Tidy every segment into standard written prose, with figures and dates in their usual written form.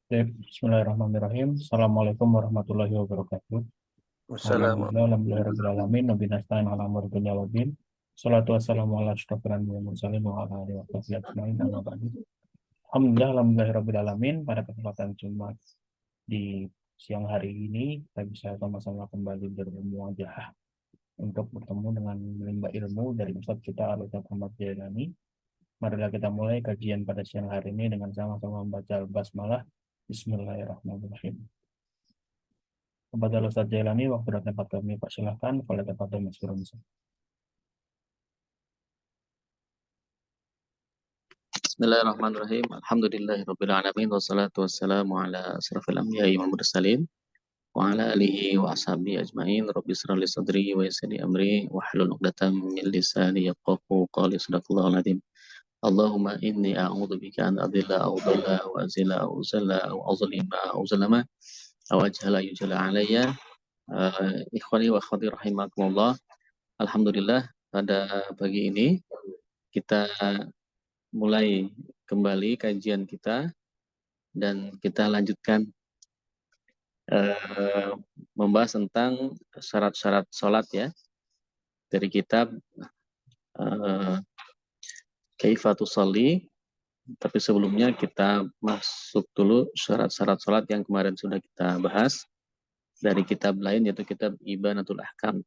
Baik, Bismillahirrahmanirrahim. Assalamualaikum warahmatullahi wabarakatuh. Wassalamualaikum. Alhamdulillah, alhamdulillahirrahmanirrahim. Nabi nasta'in ala amr dunya wa din. Salatu wassalamu ala asyrafil anbiya'i wal mursalin wa ala alihi wa sahbihi ajma'in amma ba'du. Alhamdulillah, alhamdulillahirrahmanirrahim. Pada kesempatan Jumat di siang hari ini, kita bisa sama-sama kembali bermuajah untuk bertemu dengan menimba ilmu dari Ustaz kita Al-Ustaz Ahmad Jailani. Marilah kita mulai kajian pada siang hari ini dengan sama-sama membaca Basmalah. Bismillahirrahmanirrahim. Kepada Ustaz Jailani, waktu dan tempat kami persilahkan. Pada tempat dan Mas Firman. Bismillahirrahmanirrahim. Alhamdulillahirabbil alamin wassalatu wassalamu ala asrafil anbiya'i wal mursalin wa ala alihi wa ashabihi ajmain. Rabbi israh li sadri wa yassir li amri wahlul 'uqdatam min lisani yafqahu qawli. Shadaqallahul adzim. Allahumma inni a'udzubika an adilla aw dhalla wa azila aw uzalla aw azlima aw zalama aw ajhala yujhala alayya. Ikhwani wa akhwati rahimakumullah. Alhamdulillah, pada pagi ini kita mulai kembali kajian kita dan kita lanjutkan eh, membahas tentang syarat-syarat sholat ya dari kitab eh, Kaifatus Sholli. Tapi sebelumnya kita masuk dulu syarat-syarat sholat yang kemarin sudah kita bahas dari kitab lain yaitu kitab Ibanatul Ahkam.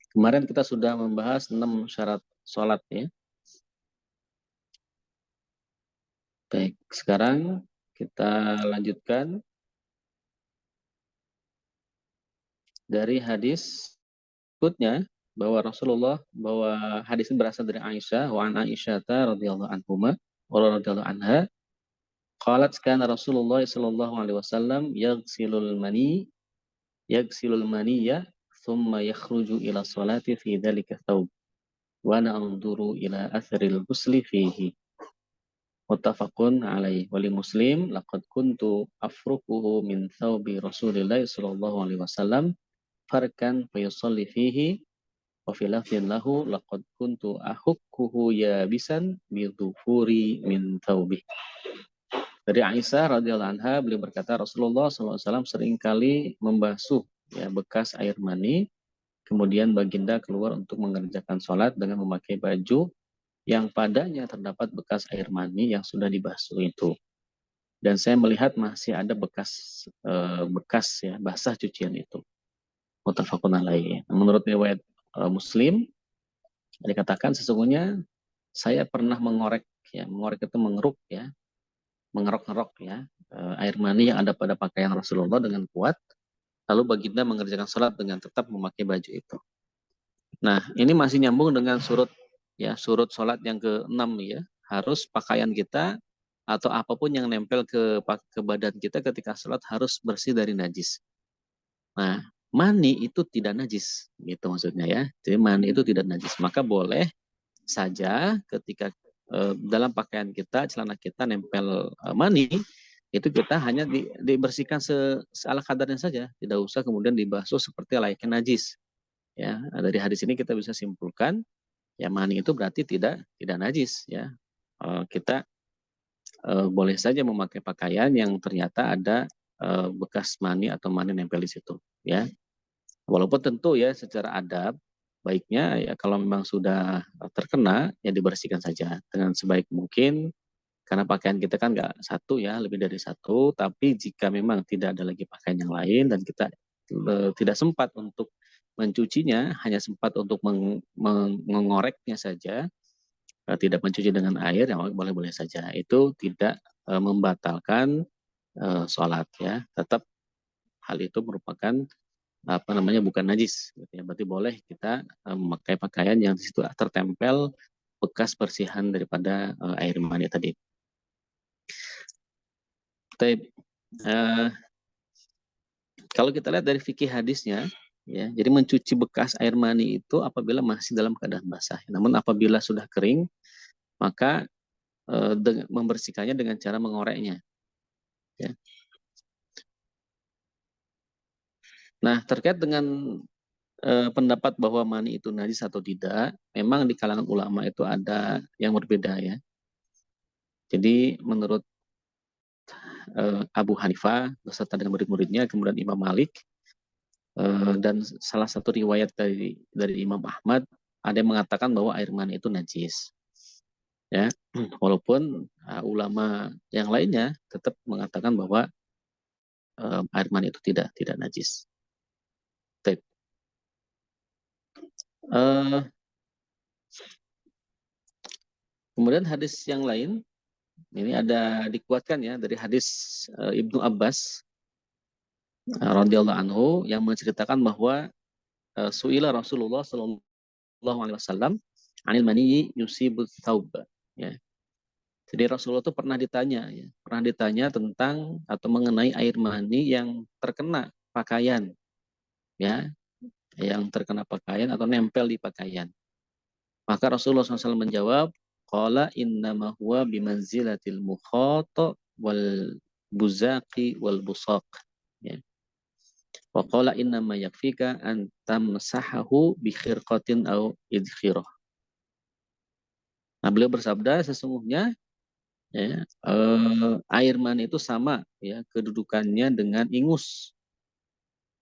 Kemarin kita sudah membahas 6 syarat sholat ya. Baik, sekarang kita lanjutkan dari hadis berikutnya bahwa hadis ini berasal dari Aisyah wa an Aisyah radhiyallahu anhuma wa radhiyallahu anha qalat kana Rasulullah sallallahu alaihi wasallam yaghsilul maniyya thumma yakhruju ila salati fi dhalika thawb wa na'uduru ila atharil ghusli fihi. Muttafaqun alaihi. Wa li Muslim laqad kuntu afruquhu min thawbi Rasulillah sallallahu alaihi wasallam farkan fayusalli fihi wa fi lafdhin lahu laqad kuntu ahukkuhu yabisan bidhufuri min thawbi. Dari Aisyah radhiyallahu anha, beliau berkata Rasulullah SAW sering kali membasuh ya bekas air mani, kemudian baginda keluar untuk mengerjakan sholat dengan memakai baju yang padanya terdapat bekas air mani yang sudah dibasuh itu. Dan saya melihat masih ada bekas ya basah cucian itu. Muttafaqun alaihi. Menurut riwayat Muslim dikatakan sesungguhnya saya pernah mengorek itu mengeruk ya, mengerok-ngerok ya air mani yang ada pada pakaian Rasulullah dengan kuat, lalu baginda mengerjakan sholat dengan tetap memakai baju itu. Nah, ini masih nyambung dengan surut sholat yang ke-6 ya, harus pakaian kita atau apapun yang nempel ke badan kita ketika sholat harus bersih dari najis. Nah, mani itu tidak najis, gitu maksudnya ya. Jadi mani itu tidak najis, maka boleh saja ketika dalam pakaian kita, celana kita nempel mani, itu kita hanya dibersihkan seala kadarnya saja, tidak usah kemudian dibasuh seperti layaknya najis. Ya, dari hadis ini kita bisa simpulkan, ya mani itu berarti tidak najis. Ya, kita boleh saja memakai pakaian yang ternyata ada bekas mani atau mani nempel di situ. Ya, walaupun tentu ya secara adab baiknya ya kalau memang sudah terkena ya dibersihkan saja dengan sebaik mungkin karena pakaian kita kan nggak satu ya, lebih dari satu. Tapi jika memang tidak ada lagi pakaian yang lain dan kita tidak sempat untuk mencucinya, hanya sempat untuk mengoreknya saja, tidak mencuci dengan air, ya boleh-boleh saja. Itu tidak membatalkan sholat ya. Tetap hal itu merupakan bukan najis gitu ya. Berarti boleh kita memakai pakaian yang di situ tertempel bekas bersihan daripada air mani tadi. Tapi kalau kita lihat dari fikih hadisnya ya, jadi mencuci bekas air mani itu apabila masih dalam keadaan basah. Namun apabila sudah kering, maka membersihkannya dengan cara mengoreknya ya. Nah, terkait dengan pendapat bahwa mani itu najis atau tidak, memang di kalangan ulama itu ada yang berbeda ya. Jadi menurut Abu Hanifah beserta dengan murid-muridnya, kemudian Imam Malik, dan salah satu riwayat dari Imam Ahmad, ada yang mengatakan bahwa air mani itu najis. Ya, walaupun ulama yang lainnya tetap mengatakan bahwa air mani itu tidak najis. Uh, kemudian hadis yang lain ini ada dikuatkan ya dari hadis Ibnu Abbas radhiyallahu anhu yang menceritakan bahwa suila Rasulullah sallallahu alaihi wasallam anil mani yusibut thaub, ya. Jadi Rasulullah itu pernah ditanya tentang atau mengenai air mani yang terkena pakaian, ya, yang terkena pakaian atau nempel di pakaian. Maka Rasulullah SAW menjawab, qala innama huwa bimanzilatil mukhata wal buzaqi wal busaq. Ya. Wa qala innama yakfika an tamsahahu bi khirqatin au idkhirah. Nah, beliau bersabda sesungguhnya ya, air mani itu sama ya kedudukannya dengan ingus,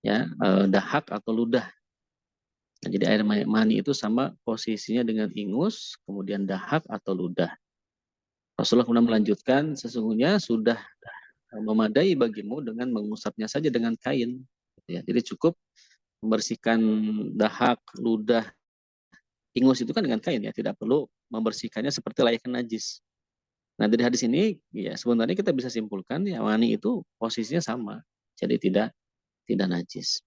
ya, dahak atau ludah. Nah, jadi air mani itu sama posisinya dengan ingus, kemudian dahak atau ludah. Rasulullah kemudian melanjutkan, sesungguhnya sudah memadai bagimu dengan mengusapnya saja dengan kain. Ya, jadi cukup membersihkan dahak, ludah, ingus itu kan dengan kain ya, tidak perlu membersihkannya seperti layaknya najis. Nah dari hadis ini ya sebenarnya kita bisa simpulkan ya mani itu posisinya sama, jadi tidak najis.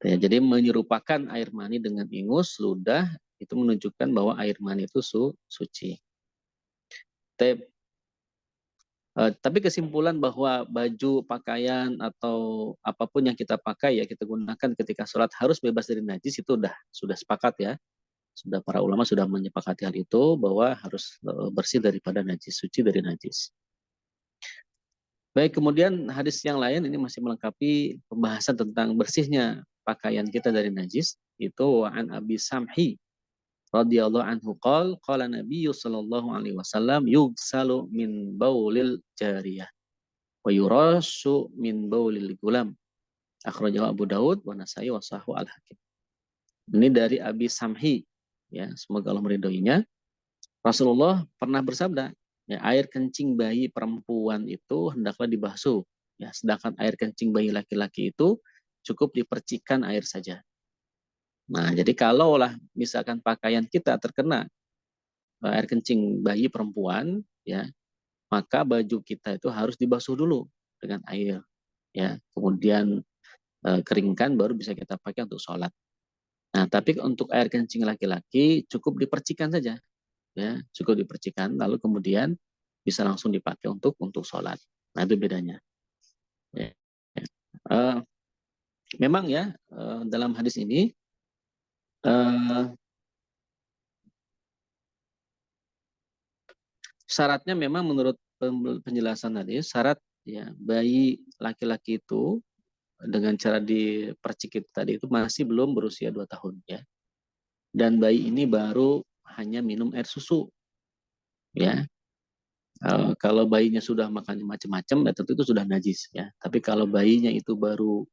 Ya, jadi menyerupakan air mani dengan ingus, ludah itu menunjukkan bahwa air mani itu suci. Tapi kesimpulan bahwa baju, pakaian, atau apapun yang kita pakai ya kita gunakan ketika sholat harus bebas dari najis itu sudah sepakat ya. Sudah para ulama sudah menyepakati hal itu bahwa harus bersih daripada najis, suci dari najis. Baik, kemudian hadis yang lain ini masih melengkapi pembahasan tentang bersihnya pakaian kita dari najis. Itu an Abi Samhi radhiyallahu anhu qala Nabi sallallahu alaihi wasallam yugsalu min baulil jariyah wa yurashu min baulil gulam. Akhrajahu Abu Daud wa Nasai wa Sahhu al-Hakim. Ini dari Abi Samhi, ya, semoga Allah meridhoinya. Rasulullah pernah bersabda, ya, air kencing bayi perempuan itu hendaklah dibasuh, ya, sedangkan air kencing bayi laki-laki itu cukup dipercikan air saja. Nah, jadi kalaulah misalkan pakaian kita terkena air kencing bayi perempuan, ya, maka baju kita itu harus dibasuh dulu dengan air, ya, kemudian keringkan baru bisa kita pakai untuk sholat. Nah, tapi untuk air kencing laki-laki cukup dipercikan saja, ya, cukup dipercikan, lalu kemudian bisa langsung dipakai untuk sholat. Nah, itu bedanya. Ya. Memang ya dalam hadis ini syaratnya memang menurut penjelasan tadi, syarat ya bayi laki-laki itu dengan cara dipercik tadi itu masih belum berusia 2 tahun ya. Dan bayi ini baru hanya minum air susu. Ya. Kalau bayinya sudah makan macam-macam ya tentu itu sudah najis ya. Tapi kalau bayinya itu baru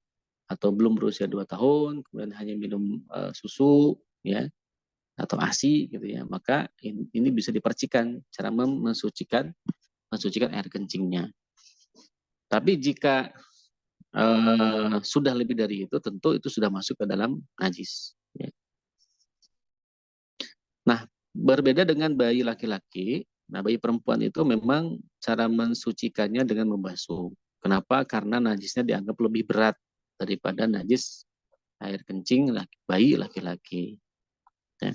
atau belum berusia 2 tahun, kemudian hanya minum susu ya atau ASI gitu ya, maka ini bisa dipercikan cara mensucikan air kencingnya. Tapi jika sudah lebih dari itu, tentu itu sudah masuk ke dalam najis. Ya. Nah, berbeda dengan bayi laki-laki, nah bayi perempuan itu memang cara mensucikannya dengan membasuh. Kenapa? Karena najisnya dianggap lebih berat daripada najis air kencing bayi laki-laki. Ya.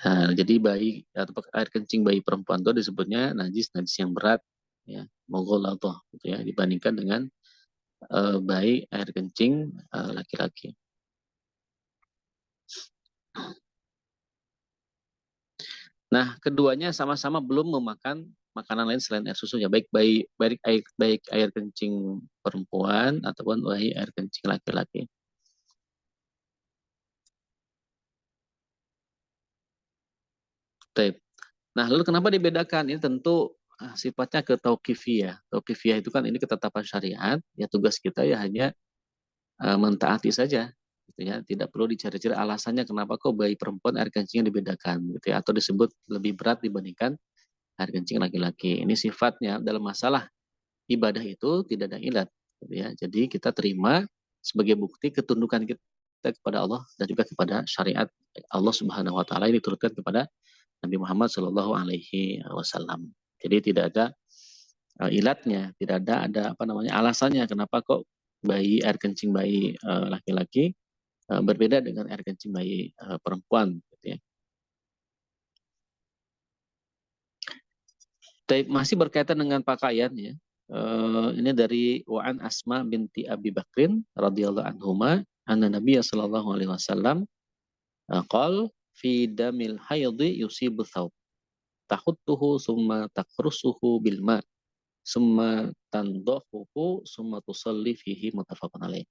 Nah, jadi bayi atau air kencing bayi perempuan itu disebutnya najis yang berat, ya, mogholadhah gitu ya, dibandingkan dengan bayi air kencing laki-laki. Nah, keduanya sama-sama belum memakan makanan lain selain air susunya, baik air kencing perempuan ataupun baik air kencing laki-laki. Nah, lalu kenapa dibedakan? Ini tentu sifatnya ke tauqifiyah. Tauqifiyah itu kan ini ketetapan syariat, ya tugas kita ya hanya mentaati saja, gitu ya. Tidak perlu dicari-cari alasannya kenapa kok bayi perempuan air kencingnya dibedakan, gitu ya, atau disebut lebih berat dibandingkan air kencing laki-laki. Ini sifatnya dalam masalah ibadah itu tidak ada ilat, gitu ya. Jadi kita terima sebagai bukti ketundukan kita kepada Allah dan juga kepada syariat Allah Subhanahu wa taala, ini diturunkan kepada Nabi Muhammad Shallallahu alaihi wasallam. Jadi tidak ada ilatnya, tidak ada apa namanya alasannya kenapa kok bayi air kencing bayi laki-laki berbeda dengan air kencing bayi perempuan, gitu ya. Masih berkaitan dengan pakaian ya. Ini dari Wa'an Asma binti Abi Bakrin radhiyallahu anhuma anna Nabiy sallallahu alaihi wasallam qol fi damil haidhi yusibu thawb tahuttuhu summa takrusuhu bil ma summa tandahuhu summa tusalli fihi, muttafaqun alaih.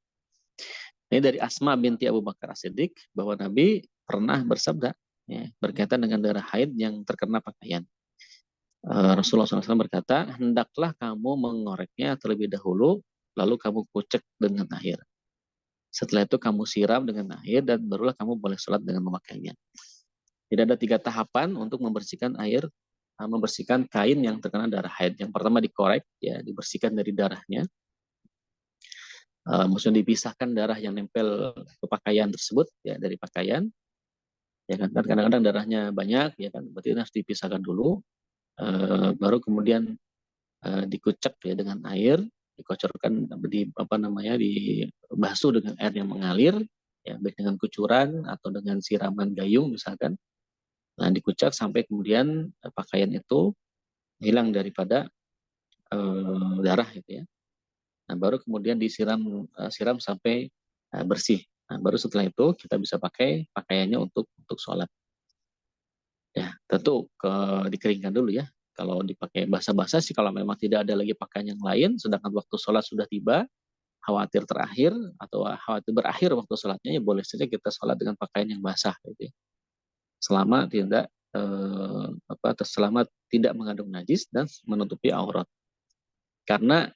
Ini dari Asma binti Abu Bakar As-Siddiq bahwa Nabi pernah bersabda ya, berkaitan dengan darah haid yang terkena pakaian. Rasulullah SAW berkata, hendaklah kamu mengoreknya terlebih dahulu, lalu kamu kucek dengan air. Setelah itu kamu siram dengan air dan barulah kamu boleh sholat dengan memakainya. Tidak ada 3 tahapan untuk membersihkan air, membersihkan kain yang terkena darah haid. Yang pertama dikorek, ya dibersihkan dari darahnya. Maksudnya dipisahkan darah yang nempel ke pakaian tersebut, ya dari pakaian. Ya kan, kadang-kadang darahnya banyak, ya kan, berarti harus dipisahkan dulu. Baru kemudian dikucek ya dengan air, dikocorkan di apa namanya dibasuh dengan air yang mengalir, ya baik dengan kucuran atau dengan siraman gayung misalkan. Nah, dikucek sampai kemudian pakaian itu hilang daripada darah gitu ya. Nah, baru kemudian siram sampai bersih. Nah, baru setelah itu kita bisa pakai pakaiannya untuk sholat. Ya, tentu dikeringkan dulu ya. Kalau dipakai basah-basah sih, kalau memang tidak ada lagi pakaian yang lain, sedangkan waktu sholat sudah tiba, khawatir terakhir atau khawatir berakhir waktu sholatnya, ya boleh saja kita sholat dengan pakaian yang basah, gitu ya. Selama selama tidak mengandung najis dan menutupi aurat. Karena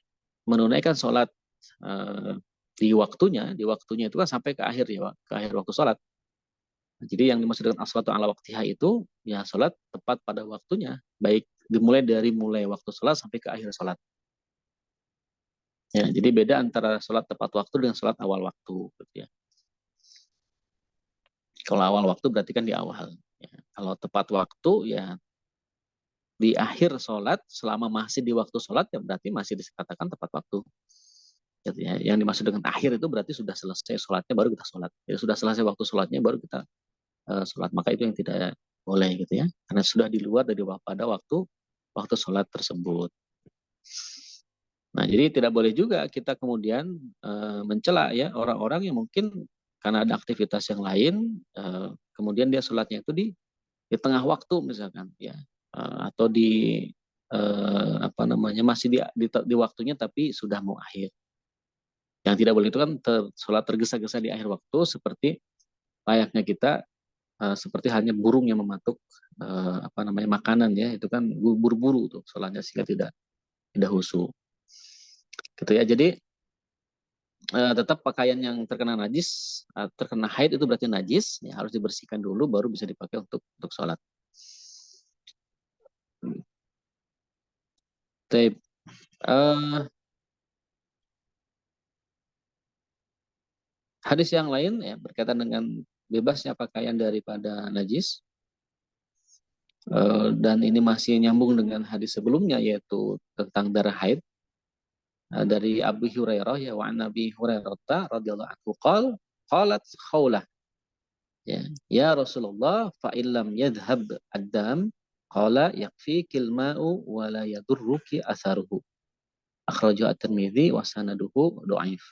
menunaikan sholat di waktunya itu kan sampai ke akhir ya, ke akhir waktu sholat. Jadi yang dimaksud dengan as-sholatu ala waktiha itu ya sholat tepat pada waktunya, baik dimulai dari waktu sholat sampai ke akhir sholat. Ya, jadi beda antara sholat tepat waktu dengan sholat awal waktu, gitu ya. Kalau awal waktu berarti kan di awal. Ya. Kalau tepat waktu ya di akhir sholat, selama masih di waktu sholat ya berarti masih dikatakan tepat waktu. Gitu ya. Yang dimaksud dengan akhir itu berarti sudah selesai sholatnya baru kita sholat. Ya, sudah selesai waktu sholatnya baru kita sholat. Maka itu yang tidak boleh gitu ya, karena sudah di luar dari pada waktu sholat tersebut. Nah, jadi tidak boleh juga kita kemudian mencela ya orang-orang yang mungkin karena ada aktivitas yang lain, kemudian dia sholatnya itu di tengah waktu misalkan ya, atau apa namanya masih di waktunya tapi sudah mau akhir. Yang tidak boleh itu kan sholat tergesa-gesa di akhir waktu, seperti layaknya kita seperti halnya burung yang mematuk apa namanya makanan ya, itu kan buru-buru tuh sholatnya sehingga tidak khusyuk gitu ya. Jadi tetap pakaian yang terkena najis, terkena haid itu berarti najis ya, harus dibersihkan dulu baru bisa dipakai untuk sholat. Tapi hadis yang lain ya berkaitan dengan bebasnya pakaian daripada najis, dan ini masih nyambung dengan hadis sebelumnya yaitu tentang darah haid. Dari Abu Hurairah ya, wa Nabi Hurairah radhiyallahu anhu qalat Khawlah ya Rasulullah fa illam yadhhab ad-dam qala yakfikil ma'u wa la yadurruki atharuhu, akhrajahu at-Tirmidzi wa sanaduhu dhaif.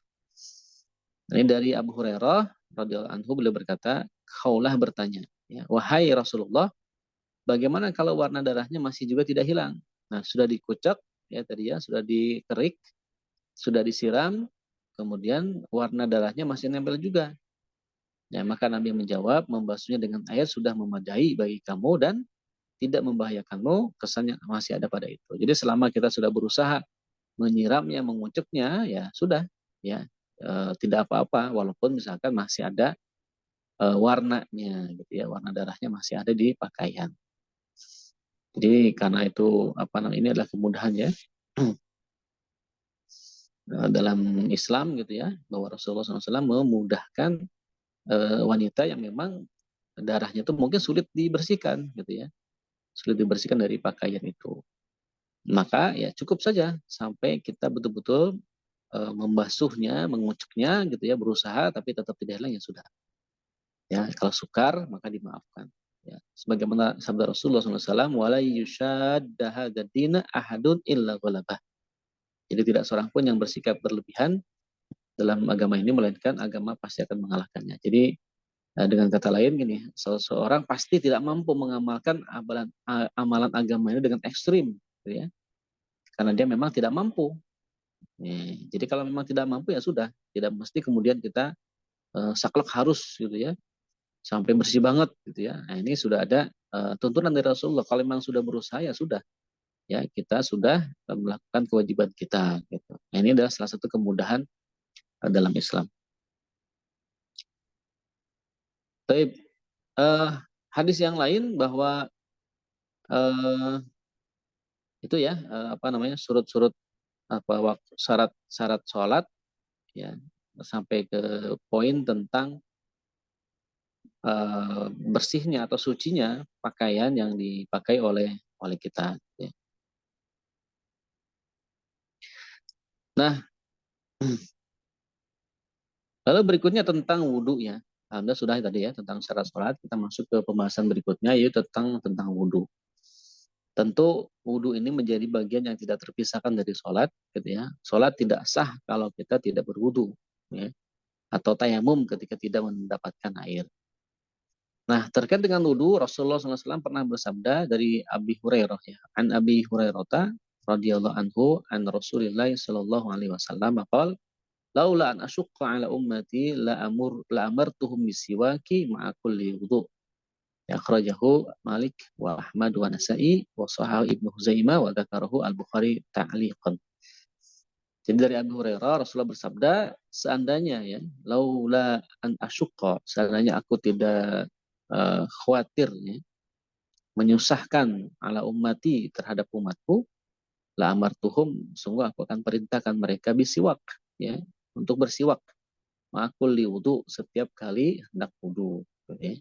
Ini dari Abu Hurairah radhiyallahu anhu, beliau berkata, Khawlah bertanya ya, wahai Rasulullah, bagaimana kalau warna darahnya masih juga tidak hilang? Nah, sudah dikucek ya tadi ya, sudah dikerik, sudah disiram, kemudian warna darahnya masih nempel juga. Ya, maka Nabi menjawab, membasuhnya dengan air sudah memadai bagi kamu dan tidak membahayakanmu, kesannya masih ada pada itu. Jadi selama kita sudah berusaha menyiramnya, menguceknya, ya sudah, ya tidak apa-apa, walaupun misalkan masih ada warnanya, gitu ya, warna darahnya masih ada di pakaian. Jadi karena itu apa namanya, ini adalah kemudahan ya dalam Islam gitu ya, bahwa Rasulullah SAW memudahkan wanita yang memang darahnya itu mungkin sulit dibersihkan gitu ya, sulit dibersihkan dari pakaian itu. Maka ya cukup saja sampai kita betul-betul membasuhnya, menguceknya gitu ya, berusaha tapi tetap tidak hilang, ya sudah. Ya, kalau sukar maka dimaafkan. Ya, sebagaimana sabda Rasulullah SAW, "Wala yushadda hadzal dina ahadun illa ghalabah." Jadi tidak seorang pun yang bersikap berlebihan dalam agama ini melainkan agama pasti akan mengalahkannya. Jadi dengan kata lain gini, seseorang pasti tidak mampu mengamalkan amalan agama ini dengan ekstrim, gitu ya. Karena dia memang tidak mampu. Jadi kalau memang tidak mampu ya sudah, tidak mesti kemudian kita saklek harus gitu ya, sampai bersih banget gitu ya. Nah, ini sudah ada tuntunan dari Rasulullah. Kalau memang sudah berusaha ya sudah, ya kita sudah melakukan kewajiban kita gitu. Nah, ini adalah salah satu kemudahan dalam Islam. Tapi hadis yang lain bahwa eh, itu ya apa namanya, surut-surut apa syarat-syarat sholat ya, sampai ke poin tentang bersihnya atau sucinya pakaian yang dipakai oleh kita ya. Nah, lalu berikutnya tentang wudhu ya. Anda sudah tadi ya tentang syarat sholat, kita masuk ke pembahasan berikutnya yaitu tentang wudhu. Tentu wudhu ini menjadi bagian yang tidak terpisahkan dari sholat gitu ya. Sholat tidak sah kalau kita tidak berwudhu ya, atau tayamum ketika tidak mendapatkan air. Nah, terkait dengan wudhu, Rasulullah SAW pernah bersabda dari Abi Hurairah ya. An Abi Hurairah radhiyallahu anhu an Rasulillah sallallahu alaihi wasallam qala laula an asyqa ala ummati la amartuhum bisiwaki ma'a kulli wudu. Ya akhrajahu Malik wa Ahmad wa Nasa'i wa sahahu Ibnu Huzaimah wa dzakarahu Al-Bukhari ta'liqan. Jadi dari Abu Hurairah Rasulullah bersabda, seandainya ya, laula an asyqa, seandainya aku tidak khawatir ya, menyusahkan ala ummati terhadap umatku, la amartuhum, sungguh aku akan perintahkan mereka bisiwak ya, untuk bersiwak makul li wudu, setiap kali hendak wudu ya.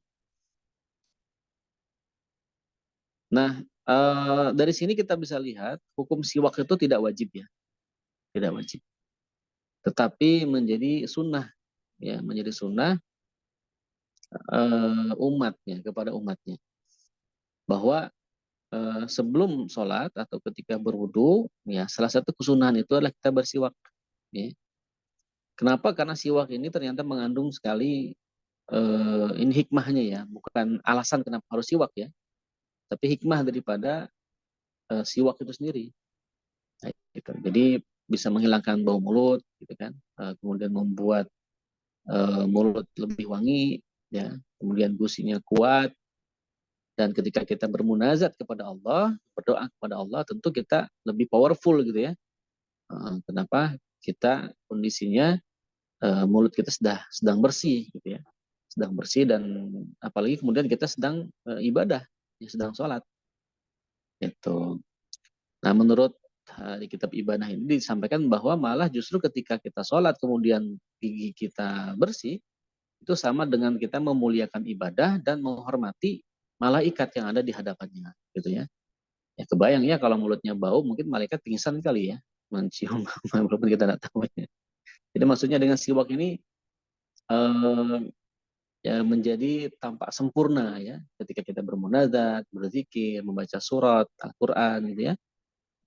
Nah, dari sini kita bisa lihat hukum siwak itu tidak wajib ya, tidak wajib, tetapi menjadi sunnah ya, menjadi sunnah umatnya, kepada umatnya, bahwa sebelum sholat atau ketika berwudu ya, salah satu kesunahan itu adalah kita bersiwak ya. Kenapa? Karena siwak ini ternyata mengandung sekali ini hikmahnya ya, bukan alasan kenapa harus siwak ya, tapi hikmah daripada siwak itu sendiri. Nah, gitu. Jadi bisa menghilangkan bau mulut, gitu kan, kemudian membuat mulut lebih wangi, ya, kemudian gusinya kuat, dan ketika kita bermunajat kepada Allah, berdoa kepada Allah, tentu kita lebih powerful gitu ya. Kenapa? Kita kondisinya mulut kita sedang bersih gitu ya, sedang bersih, dan apalagi kemudian kita sedang ibadah, ya, sedang sholat itu. Nah, menurut di kitab ibadah ini disampaikan bahwa malah justru ketika kita sholat kemudian gigi kita bersih, itu sama dengan kita memuliakan ibadah dan menghormati malaikat yang ada di hadapannya gitu ya. Ya kebayang ya kalau mulutnya bau, mungkin malaikat pingsan kali ya mencium walaupun kita tidak tahu ya. Jadi maksudnya dengan siwak ini eh, ya menjadi tampak sempurna ya ketika kita bermunajat, berzikir, membaca surat Al-Qur'an gitu ya.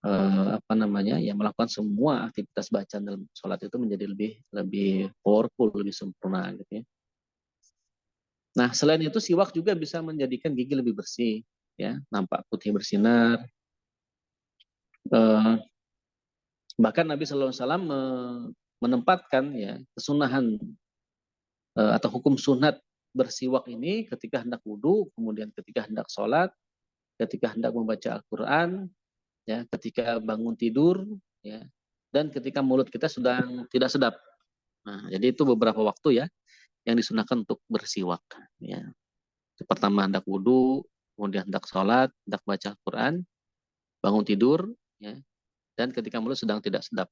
Apa namanya, ya melakukan semua aktivitas bacaan dalam sholat itu menjadi lebih lebih powerful, lebih sempurna gitu ya. Nah, selain itu siwak juga bisa menjadikan gigi lebih bersih ya, nampak putih bersinar. Eh, Bahkan Nabi Shallallahu Alaihi Wasallam menempatkan ya kesunahan atau hukum sunat bersiwak ini ketika hendak wudhu, kemudian ketika hendak sholat, ketika hendak membaca Al-Quran, ya, ketika bangun tidur, ya, dan ketika mulut kita sedang tidak sedap. Nah, jadi itu beberapa waktu ya yang disunahkan untuk bersiwak. Ya. Pertama hendak wudhu, kemudian hendak sholat, hendak baca Al-Quran, bangun tidur, ya, dan ketika mulut sedang tidak sedap.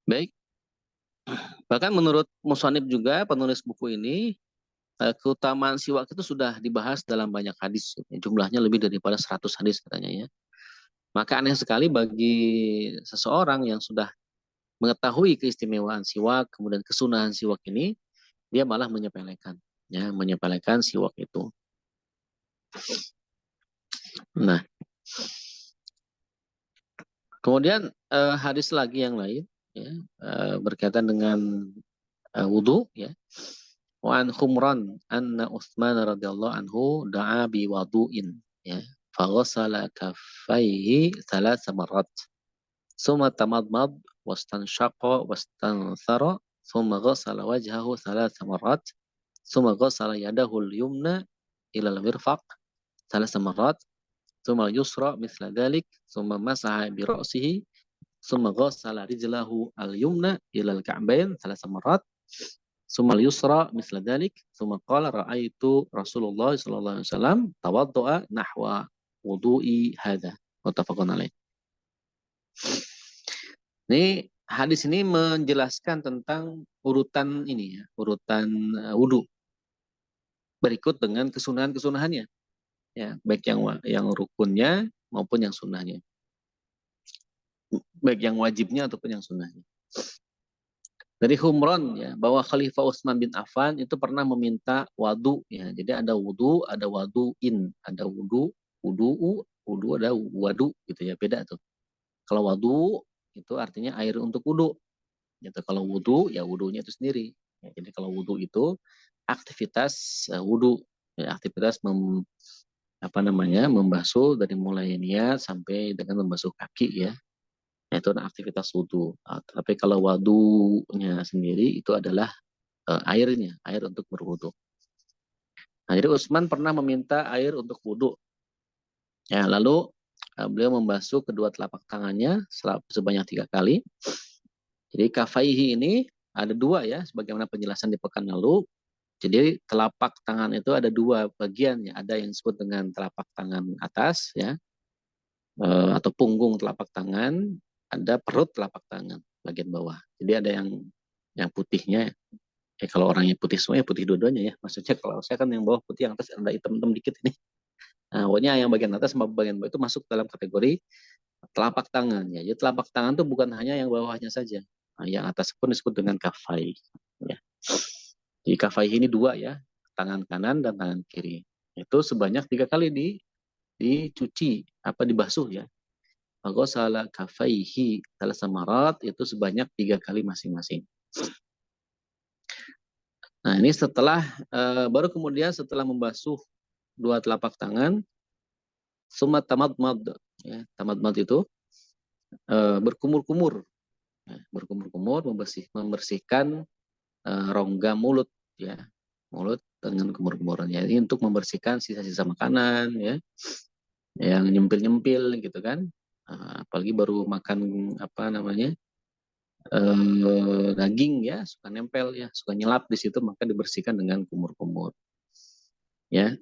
Baik, bahkan menurut Musonib juga penulis buku ini, keutamaan siwak itu sudah dibahas dalam banyak hadis. Jumlahnya lebih daripada 100 hadis katanya ya. Maka aneh sekali bagi seseorang yang sudah mengetahui keistimewaan siwak, kemudian kesunahan siwak ini, dia malah menyepelekan, ya, menyepelekan siwak itu. Nah, kemudian hadis lagi yang lain, ya, berkaitan dengan wudhu, ya. Wa an Khumran anna Utsman radhiyallahu anhu da'a bi wudu'in, ya, faghasala kaffaihi thalatha marrat. Summa tamadmad wastanshaqa wastanthara thumma ghasala wajhahu thalatha marrat. Summa ghasala yadahu al-yumna ila al-mirfaq thalatha marrat. Thumma yusra mithla dhalik. Thumma masaha bi ra'sihi. Thumma ghasala rijlahu al-yumna ila al-ka'bayn thalatha marrat. Thumma al-yusra mithla dhalik. Thumma qala ra'aitu Rasulullah sallallahu alaihi wasallam tawaddu'a nahwa wudu'i hadha. Muttafaqun alaih. Ini hadis ini menjelaskan tentang urutan ini ya, urutan wudhu berikut dengan kesunahan-kesunahannya, ya, baik yang rukunnya maupun yang sunnahnya, baik yang wajibnya ataupun yang sunnahnya. Dari Humron ya, bahwa Khalifah Utsman bin Affan itu pernah meminta wadu ya. Jadi ada wudu, ada waduin, ada wudu ada wadu gitu ya, beda tuh. Kalau wadu itu artinya air untuk wudu. Gitu. Kalau wudhu, ya wudhunya itu sendiri. Ya, jadi kalau wudhu itu aktivitas wudhu, ya, aktivitas membasuh dari mulai niat sampai dengan membasuh kaki ya. Nah, itu aktivitas wudhu. Tapi kalau wadunya sendiri itu adalah airnya, air untuk berwudhu. Nah, jadi Utsman pernah meminta air untuk wudhu. Ya, lalu beliau membasuh kedua telapak tangannya sebanyak 3 kali. Jadi kafaihi ini ada 2 ya, sebagaimana penjelasan di pekan lalu. Jadi telapak tangan itu ada 2 bagian ya, ada yang disebut dengan telapak tangan atas ya, atau punggung telapak tangan, ada perut telapak tangan bagian bawah. Jadi ada yang putihnya. Kalau orangnya putih semua ya putih dua-duanya ya. Maksudnya kalau saya kan yang bawah putih, yang atas ada hitam-hitam dikit ini. Nah, pokoknya yang bagian atas sama bagian bawah itu masuk dalam kategori telapak tangan ya. Jadi telapak tangan itu bukan hanya yang bawahnya saja. Nah, yang atas pun disebut dengan kafai. Ya. Jadi kafai ini 2 ya, tangan kanan dan tangan kiri. Itu sebanyak 3 kali dicuci, dibasuh ya. Faghasala kafaihi salah samarat itu sebanyak 3 kali masing-masing. Nah ini baru kemudian setelah membasuh 2 telapak tangan, summa tamadmad ya, tamadmad itu berkumur-kumur, ya, berkumur-kumur membersihkan rongga mulut ya, mulut dengan kumur-kumurannya ini untuk membersihkan sisa-sisa makanan ya yang nyempil-nyempil gitu kan. Apalagi baru makan daging ya, suka nempel ya, suka nyelap di situ, maka dibersihkan dengan kumur-kumur ya.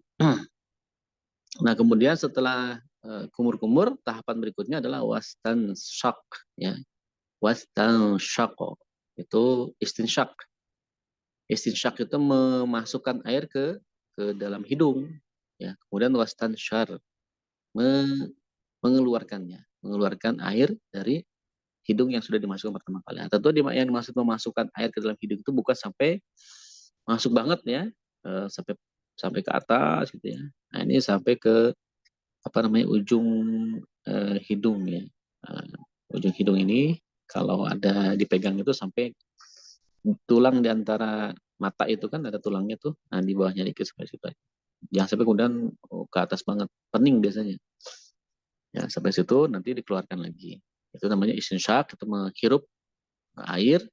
Nah kemudian setelah kumur-kumur, tahapan berikutnya adalah wastan syak ya, wastan syako itu istinsyak. Istinsyak itu memasukkan air ke dalam hidung ya. Kemudian wastan syar mengeluarkan air dari hidung yang sudah dimasukkan pertama kali. Nah, tentu yang dimaksud memasukkan air ke dalam hidung itu bukan sampai masuk banget ya, sampai ke atas gitu ya. Nah ini sampai ke ujung hidung ya. Ujung hidung ini kalau ada dipegang itu sampai tulang di antara mata itu kan ada tulangnya tuh. Nah di bawahnya dikit sampai situ. Jangan sampai kemudian ke atas banget, pening biasanya. Ya, sampai situ nanti dikeluarkan lagi. Itu namanya istinsyak, itu menghirup air,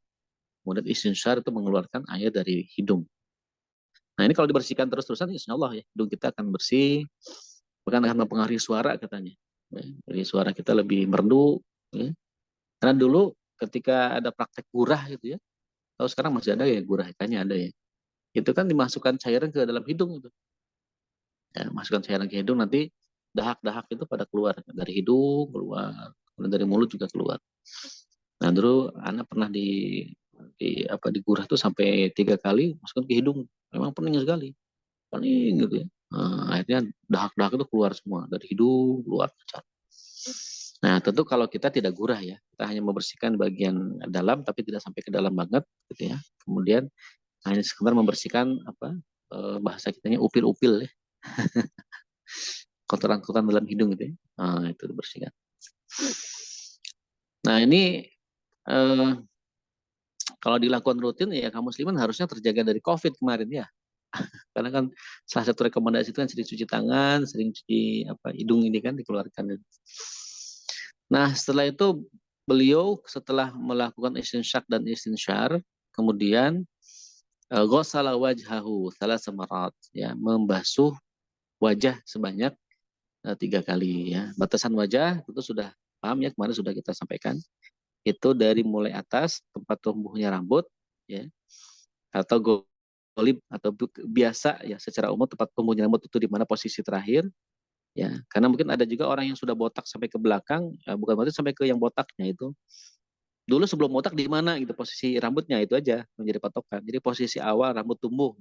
kemudian istinsyar itu mengeluarkan air dari hidung. Nah ini kalau dibersihkan terus-terusan, insya Allah ya, hidung kita akan bersih, bahkan akan mempengaruhi suara katanya. Ya, jadi suara kita lebih merdu. Ya. Karena dulu ketika ada praktek gurah gitu ya, kalau sekarang masih ada ya gurah, kayaknya ada ya. Itu kan dimasukkan cairan ke dalam hidung itu. Ya, masukkan cairan ke hidung nanti dahak-dahak itu pada keluar dari hidung keluar, kemudian dari mulut juga keluar. Nah dulu anak pernah di digurah tuh sampai 3 kali masukkan ke hidung, memang pening sekali, pening gitu ya. Nah, akhirnya dahak-dahak itu keluar semua dari hidung keluar. Nah tentu kalau kita tidak gurah ya, kita hanya membersihkan bagian dalam tapi tidak sampai ke dalam banget gitu ya. Kemudian hanya sekedar membersihkan bahasa kitanya upil-upil ya, kotoran-kotoran dalam hidung gitu ya. Nah, itu dibersihkan. Nah ini eh, kalau dilakukan rutin ya kaum muslimin harusnya terjaga dari COVID kemarin ya. Karena kan salah satu rekomendasi itu kan sering cuci tangan, sering cuci hidung ini kan dikeluarkan. Nah setelah itu beliau setelah melakukan istinsyak dan istinsyar, kemudian ghasala wajhahu salah semarat, ya, membasuh wajah sebanyak 3 kali ya. Batasan wajah itu sudah paham ya, kemarin sudah kita sampaikan. Itu dari mulai atas tempat tumbuhnya rambut ya, atau golib atau biasa ya, secara umum tempat tumbuhnya rambut itu di mana posisi terakhir ya. Karena mungkin ada juga orang yang sudah botak sampai ke belakang, bukan berarti sampai ke yang botaknya itu. Dulu sebelum botak di mana gitu posisi rambutnya, itu aja menjadi patokan. Jadi posisi awal rambut tumbuh.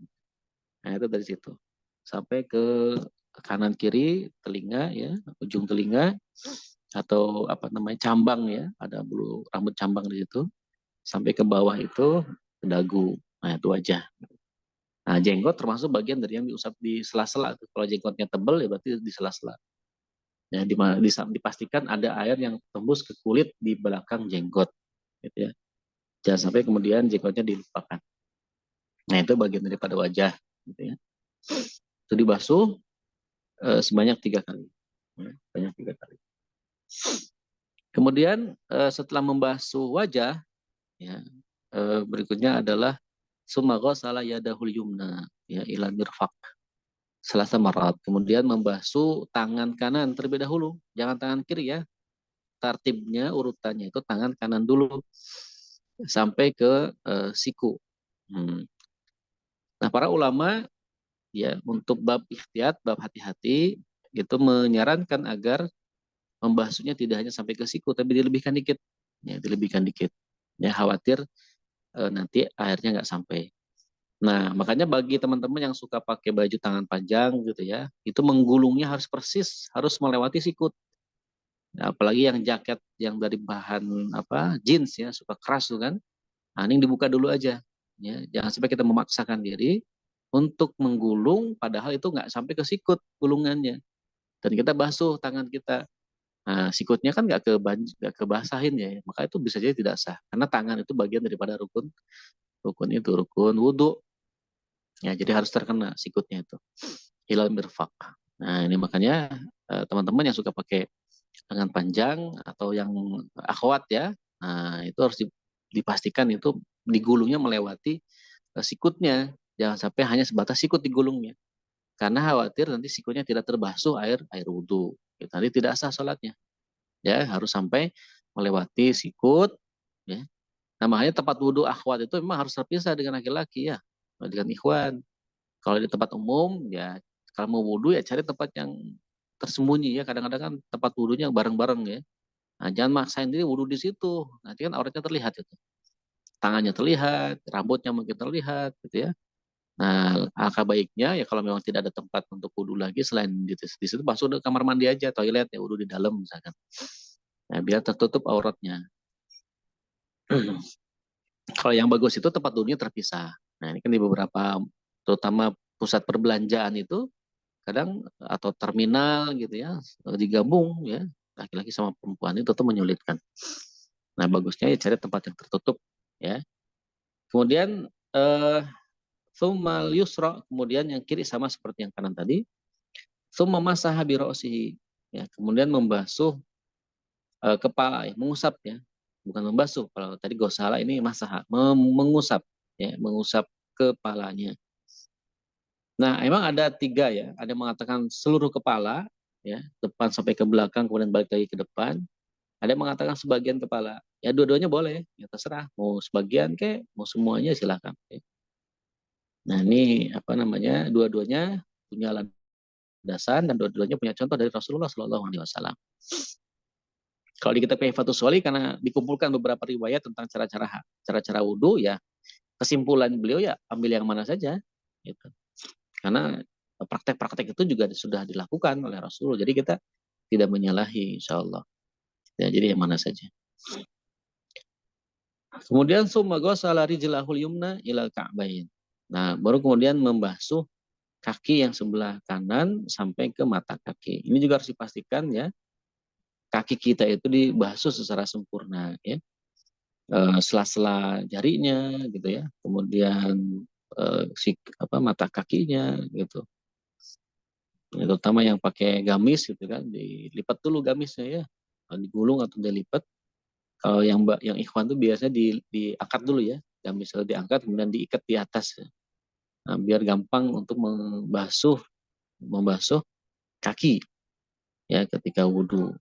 Nah, itu dari situ sampai ke kanan kiri telinga ya, ujung telinga atau cambang ya, ada bulu rambut cambang di situ, sampai ke bawah itu ke dagu. Nah, itu wajah. Nah, jenggot termasuk bagian dari yang diusap di sela-sela. Kalau jenggotnya tebal ya berarti di sela-sela. Ya, dipastikan ada air yang tembus ke kulit di belakang jenggot, gitu ya. Jangan sampai kemudian jenggotnya dilupakan. Nah, itu bagian daripada wajah, gitu ya. Itu dibasuh sebanyak 3 kali. Ya, banyak 3 kali. Kemudian setelah membasuh wajah, ya, berikutnya adalah summa ghasala yadahul yumna ya ila mirfaq selasa marat. Kemudian membasuh tangan kanan terlebih dahulu, jangan tangan kiri ya. Tartibnya urutannya itu tangan kanan dulu sampai ke siku. Nah, para ulama ya untuk bab ikhtiyat, bab hati-hati itu menyarankan agar membasuhnya tidak hanya sampai ke siku tapi dilebihkan dikit. Ya, dilebihkan dikit. Ya, khawatir nanti airnya nggak sampai. Nah, makanya bagi teman-teman yang suka pakai baju tangan panjang gitu ya, itu menggulungnya harus persis, harus melewati sikut. Nah, apalagi yang jaket yang dari bahan jeans ya, suka keras tuh kan. Nah, ini dibuka dulu aja. Ya, jangan sampai kita memaksakan diri untuk menggulung, padahal itu nggak sampai ke sikut gulungannya. Dan kita basuh tangan kita. Nah, sikutnya kan nggak kebasahin ya, maka itu bisa jadi tidak sah. Karena tangan itu bagian daripada rukun wudhu. Ya, jadi harus terkena sikutnya itu. Hilal mirfaq. Nah, ini makanya teman-teman yang suka pakai tangan panjang atau yang akhwat ya, nah itu harus dipastikan itu digulungnya melewati sikutnya. Jangan sampai hanya sebatas sikut digulungnya. Karena khawatir nanti sikutnya tidak terbasuh air wudhu. Nanti tidak sah sholatnya. Ya, harus sampai melewati sikut. Ya. Nah, makanya tempat wudhu akhwat itu memang harus terpisah dengan laki-laki ya, dengan ikhwan. Kalau di tempat umum ya, kalau mau wudhu ya cari tempat yang tersembunyi ya. Kadang-kadang kan tempat wudhunya bareng-bareng ya. Nah, jangan maksain diri wudhu di situ. Nanti kan auratnya terlihat itu. Tangannya terlihat, rambutnya mungkin terlihat gitu ya. Nah, alangkah baiknya ya kalau memang tidak ada tempat untuk wudhu lagi selain di situ, masuk ke kamar mandi aja, toilet ya, wudhu di dalam misalkan. Nah, biar tertutup auratnya. Kalau yang bagus itu tempat wudhunya terpisah. Nah, ini kan di beberapa, terutama pusat perbelanjaan itu, kadang atau terminal gitu ya, digabung ya, laki-laki sama perempuan itu tuh menyulitkan. Nah, bagusnya ya cari tempat yang tertutup ya. Kemudian tsummal yusra, kemudian yang kiri sama seperti yang kanan tadi. Tsumma masaha bi ra'sihi. ya, kemudian membasuh kepala, ya, mengusap ya, bukan membasuh. Kalau tadi gosala ini masaha, mengusap, ya, mengusap kepalanya. Nah, emang ada tiga ya, ada yang mengatakan seluruh kepala, ya, depan sampai ke belakang, kemudian balik lagi ke depan. Ada yang mengatakan sebagian kepala. Ya dua-duanya boleh, ya terserah. Mau sebagian kek, mau semuanya silakan. Nah ini apa namanya, dua-duanya punya landasan dan dua-duanya punya contoh dari Rasulullah Shallallahu Alaihi Wasallam. Kalau di kitab Hifatus Sholi karena dikumpulkan beberapa riwayat tentang cara-cara wudhu, ya kesimpulan beliau ya ambil yang mana saja, gitu. Karena praktek-praktek itu juga sudah dilakukan oleh Rasulullah. Jadi kita tidak menyalahi, insya Allah. Ya, jadi yang mana saja. Kemudian summa ghasala rijlahul yumna ilal ka'bain. Nah, baru kemudian membasuh kaki yang sebelah kanan sampai ke mata kaki. Ini juga harus dipastikan ya, kaki kita itu dibasuh secara sempurna ya. Sela-sela jarinya gitu ya. Kemudian mata kakinya gitu. Ya, terutama yang pakai gamis gitu kan, dilipat dulu gamisnya ya. Digulung atau dilipat. Kalau yang ikhwan tuh biasanya diangkat dulu ya. Gamis kalau diangkat kemudian diikat di atas. Ya. Nah, biar gampang untuk membasuh kaki ya ketika wudhu.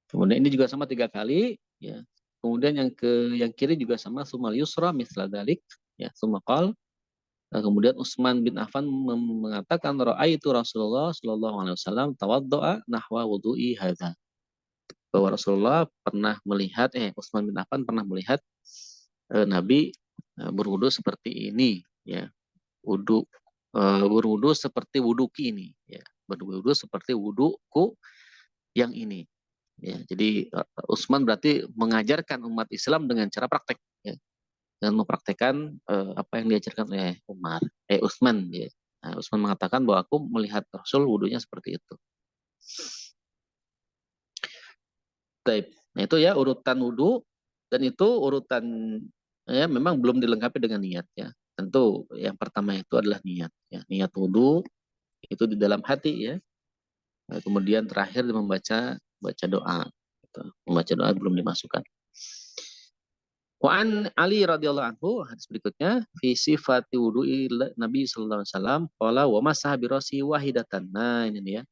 Kemudian ini juga sama 3 kali ya. Kemudian yang kiri juga sama, sumal yusra misla dalik ya, sumakal. Nah, kemudian Utsman bin Affan mengatakan raaitu Rasulullah sallallahu alaihi wasallam tawaddoa nahwa wudu'i hadza. Bahwa Rasulullah pernah melihat Utsman bin Affan pernah melihat Nabi berwudu seperti ini ya. Berwudu seperti wuduki ini ya. Berwudu seperti wuduku yang ini. Ya, jadi Utsman berarti mengajarkan umat Islam dengan cara praktek, ya, dengan mempraktekkan apa yang diajarkan oleh Utsman. Ya. Nah, Utsman mengatakan bahwa aku melihat Rasul wudhunya seperti itu. Nah itu ya urutan wudhu, dan itu urutan ya memang belum dilengkapi dengan niat ya. Tentu yang pertama itu adalah niat. Ya. Niat wudhu itu di dalam hati ya. Kemudian terakhir baca doa. Membaca doa belum dimasukkan. Wa'an Ali radhiyallahu anhu, hadis berikutnya, fi sifati wudu'i Nabi sallallahu alaihi wasallam, qala wa masaha bi ra'si wahidatan. Nah, ini dia.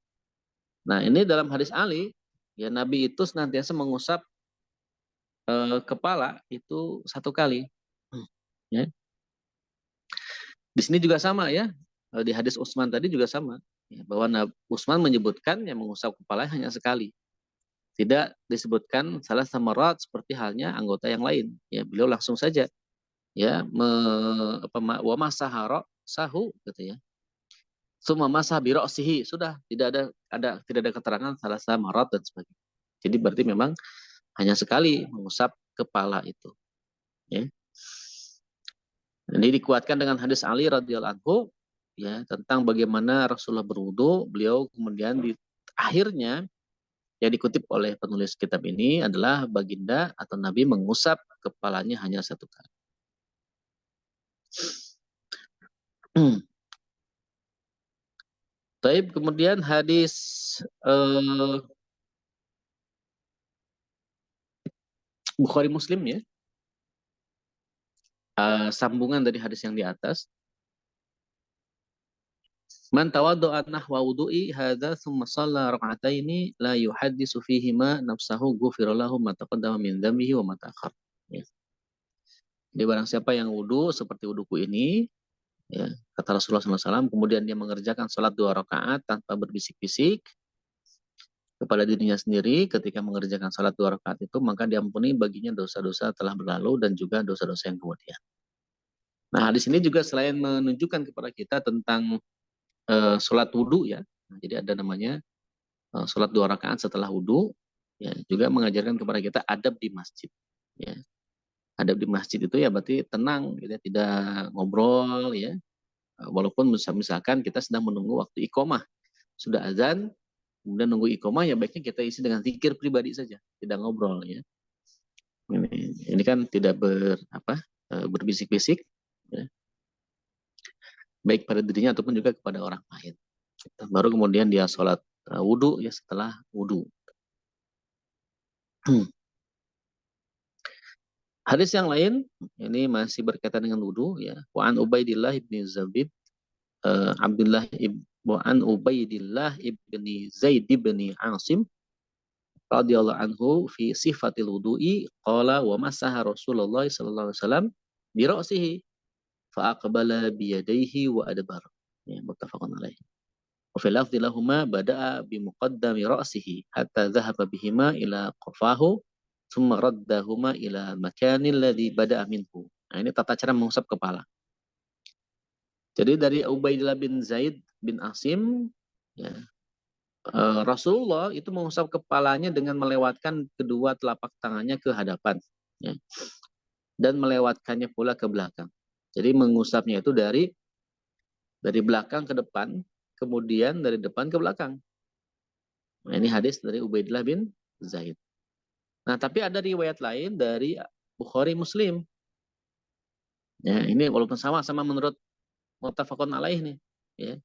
Nah, ini dalam hadis Ali, ya Nabi itu senantiasa mengusap kepala itu 1 kali. Ya. Di sini juga sama ya. Di hadis Utsman tadi juga sama, ya, bahwa Utsman menyebutkan yang mengusap kepala hanya sekali. Tidak disebutkan salah samarat seperti halnya anggota yang lain. Ya, beliau langsung saja ya wa masahara sahu gitu ya. Summa masah bi ra'sihi, sudah tidak ada keterangan salah samarat dan sebagainya. Jadi berarti memang hanya sekali mengusap kepala itu. Ya. Ini dikuatkan dengan hadis Ali radhiyallahu anhu ya tentang bagaimana Rasulullah berwudu, beliau kemudian di akhirnya yang dikutip oleh penulis kitab ini adalah baginda atau Nabi mengusap kepalanya hanya 1 kali. Taib, kemudian hadis Bukhari Muslim ya. Sambungan dari hadis yang di atas. Man tawaddo'a nahwa wudu'i hadza tsumma shalla rak'ataini la yuhaddisu fihima nafsahu ghufira lahu ma taqaddama min dhanbihi wa ma ta'akhkhar. Ya. Jadi barang siapa yang wudu seperti wuduku ini, ya, kata Rasulullah SAW, kemudian dia mengerjakan salat 2 rakaat tanpa berbisik-bisik kepada dirinya sendiri ketika mengerjakan salat 2 rakaat itu, maka diampuni baginya dosa-dosa telah berlalu dan juga dosa-dosa yang kemudian. Nah, hadis ini juga selain menunjukkan kepada kita tentang sholat wudhu ya. Nah, jadi ada namanya sholat 2 rakaat setelah wudhu, ya, juga mengajarkan kepada kita adab di masjid. Ya. Adab di masjid itu ya berarti tenang, gitu, tidak ngobrol ya. Walaupun misalkan kita sedang menunggu waktu iqomah, sudah azan, kemudian nunggu iqomah ya baiknya kita isi dengan zikir pribadi saja, tidak ngobrol ya. Ini kan tidak berbisik-bisik, ya. Baik pada dirinya ataupun juga kepada orang lain. Baru kemudian dia sholat wudhu ya setelah wudhu. Hadis yang lain ini masih berkaitan dengan wudhu ya. Wa an Ubaidillah ibni Zabid Abdullah wa an Ubaidillah ibni Zaid ibni Asim radhiyallahu anhu fi sifatil wudu'i qala wa masaha Rasulullah sallallahu alaihi wasallam bi ra'sihi fa aqbala bi yadayhi wa adbar. Ya, muttafaqun alaih. Wa fil lafdhi lahumma bada'a bi muqaddami ra'sihi hatta dhahaba bihima ila qafahu thumma raddahuma ila makanil ladzi bada'a minhu. Nah, ini tata cara mengusap kepala. Jadi dari Ubaidillah bin Zaid bin Asim ya, Rasulullah itu mengusap kepalanya dengan melewatkan kedua telapak tangannya ke hadapan ya, dan melewatkannya pula ke belakang. Jadi mengusapnya itu dari belakang ke depan, kemudian dari depan ke belakang. Nah, ini hadis dari Ubaidillah bin Zaid. Nah, tapi ada riwayat lain dari Bukhari Muslim. Ya, ini walaupun sama-sama menurut muttafaqun alaih nih, ya.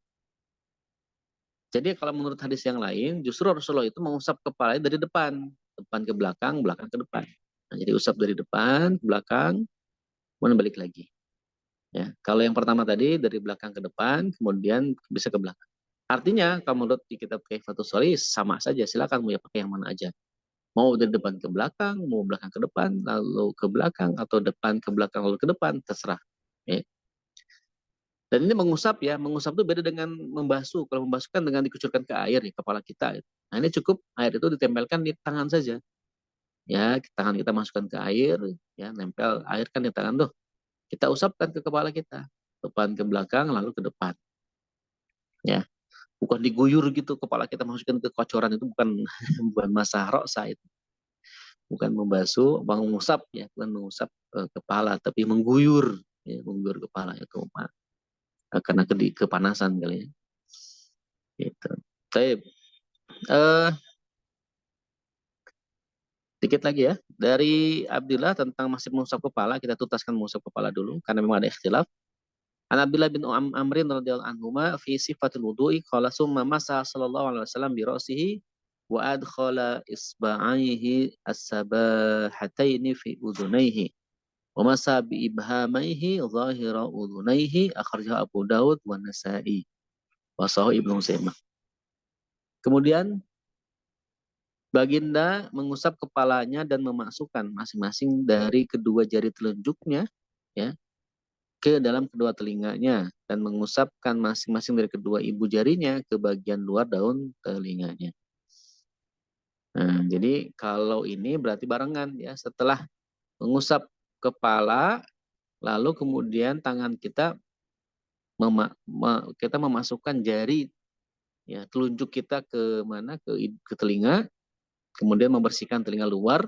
Jadi kalau menurut hadis yang lain, justru Rasulullah itu mengusap kepalanya dari depan ke belakang, belakang ke depan. Nah, jadi usap dari depan ke belakang, kemudian balik lagi. Ya, kalau yang pertama tadi dari belakang ke depan, kemudian bisa ke belakang. Artinya, kalau menurut di kitab Kaifatus Sholi sama saja, silakan mau ya pakai yang mana aja. Mau dari depan ke belakang, mau belakang ke depan, lalu ke belakang, atau depan ke belakang lalu ke depan, terserah. Ya. Dan ini mengusap ya, mengusap itu beda dengan membasuh. Kalau membasuh kan dengan dikucurkan ke air ya, kepala kita. Nah ini cukup air itu ditempelkan di tangan saja. Ya, tangan kita masukkan ke air, ya nempel air kan di tangan tuh. Kita usapkan ke kepala kita, depan ke belakang lalu ke depan. Ya, bukan diguyur gitu kepala kita masukkan ke kocoran itu bukan bukan masah roksa itu. Bukan membasuh, mengusap ya, bukan mengusap kepala, tapi mengguyur, ya, mengguyur kepala itu karena kepanasan kali ya. Gitu. Baik. Dikit lagi ya. Dari Abdullah tentang masih mengusap kepala, kita tuntaskan mengusap kepala dulu karena memang ada ikhtilaf. An Abdullah bin Amrin radhiyallahu anhuma fi sifatil wudu'i qala summa masa sallallahu alaihi wasallam bi ra'sihi wa adkhala isba'aihi as-sabahataini fi udhunayhi wa masa bi ibhamaihi zahira udhunayhi akhrajahu Abu Daud wa Nasa'i wa sahih Ibnu Huzaimah. Kemudian Baginda mengusap kepalanya dan memasukkan masing-masing dari kedua jari telunjuknya ya ke dalam kedua telinganya dan mengusapkan masing-masing dari kedua ibu jarinya ke bagian luar daun telinganya. Nah, jadi kalau ini berarti barengan ya, setelah mengusap kepala lalu kemudian tangan kita kita memasukkan jari ya telunjuk kita ke mana ke telinga, kemudian membersihkan telinga luar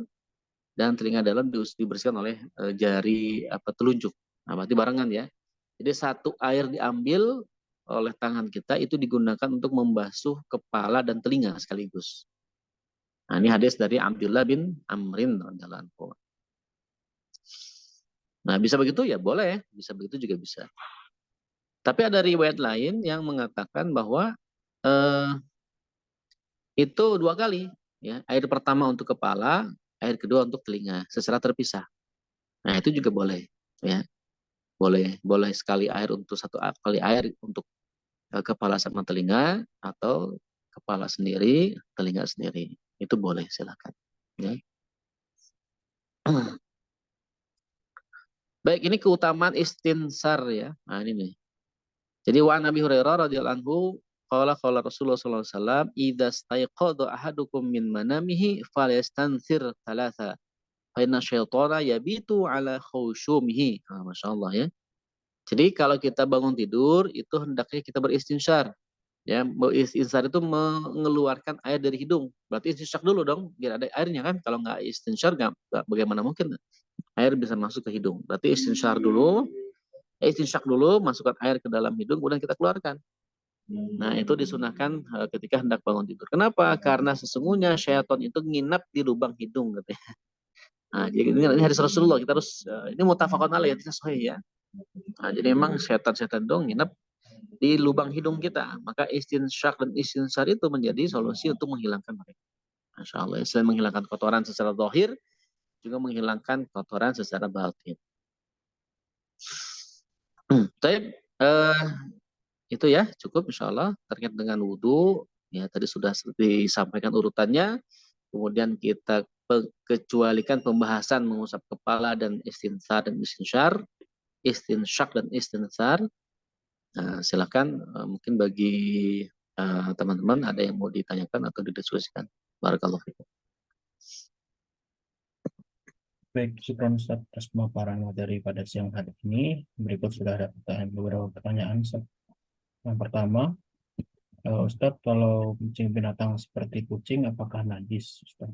dan telinga dalam dibersihkan oleh jari telunjuk. Nah, berarti barengan ya. Jadi satu air diambil oleh tangan kita itu digunakan untuk membasuh kepala dan telinga sekaligus. Nah, ini hadis dari Abdullah bin Amrin radhiyallahu anhu. Nah, bisa begitu ya boleh, bisa begitu juga bisa. Tapi ada riwayat lain yang mengatakan bahwa itu dua kali ya. Air pertama untuk kepala, air kedua untuk telinga secara terpisah. Nah, itu juga boleh ya. Boleh sekali air untuk satu kali air untuk kepala sama telinga atau kepala sendiri, telinga sendiri. Itu boleh silakan. Ya. Baik, ini keutamaan istinsar ya. Nah, ini nih. Jadi wa Nabi Hurairah radhiyallahu anhu qala Rasulullah sallallahu alaihi wasallam idza staiqadha ahadukum min manamihi falyastansir thalatha fa inna syaitana yabitu ala khushumihi. Nah, masyaallah ya. Jadi kalau kita bangun tidur itu hendaknya kita beristinsar. Ya, istinsar itu mengeluarkan air dari hidung. Berarti istinsar dulu dong, biar ada airnya kan. Kalau nggak istinsar, bagaimana mungkin air bisa masuk ke hidung. Berarti istinsar dulu, masukkan air ke dalam hidung, kemudian kita keluarkan. Nah, itu disunahkan ketika hendak bangun tidur. Kenapa? Karena sesungguhnya syaitan itu nginap di lubang hidung. Katanya. Nah, jadi ini hadis Rasulullah. Kita harus, ini muttafaqun alaih, ya, sahih ya. Nah, jadi memang setan-setan dong nginep di lubang hidung kita. Maka istinsyak dan istinsar itu menjadi solusi untuk menghilangkan mereka. Masya Allah. Selain menghilangkan kotoran secara zahir, juga menghilangkan kotoran secara batin. Tapi itu ya cukup insya Allah terkait dengan wudhu. Ya tadi sudah disampaikan urutannya. Kemudian kita kecualikan pembahasan mengusap kepala dan istinsar dan istinsyar, istinsyak dan istinsar. Nah, silakan mungkin bagi teman-teman ada yang mau ditanyakan atau didiskusikan. Barakallahu fikum. Baik, syukur Ustaz atas pemaparan materi pada siang hari ini. Berikut sudah ada beberapa pertanyaan. Ustaz. Yang pertama, Ustaz, kalau kencing binatang seperti kucing, apakah najis, Ustaz?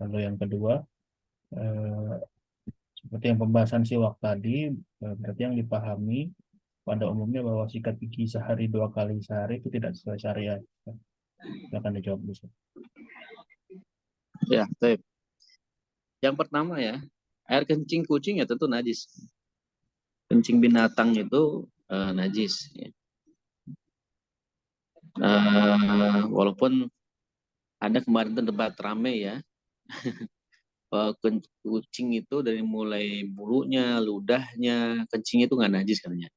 Lalu yang kedua, seperti yang pembahasan siwak tadi, berarti yang dipahami pada umumnya bahwa sikat gigi sehari 2 kali sehari itu tidak sesuai syariat. Silakan dijawab, Ustaz. Ya, baik. Yang pertama ya, air kencing kucing ya tentu najis. Kencing binatang itu najis. Ya. Walaupun ada kemarin itu debat rame ya, kucing itu dari mulai bulunya, ludahnya, kencing itu nggak najis katanya.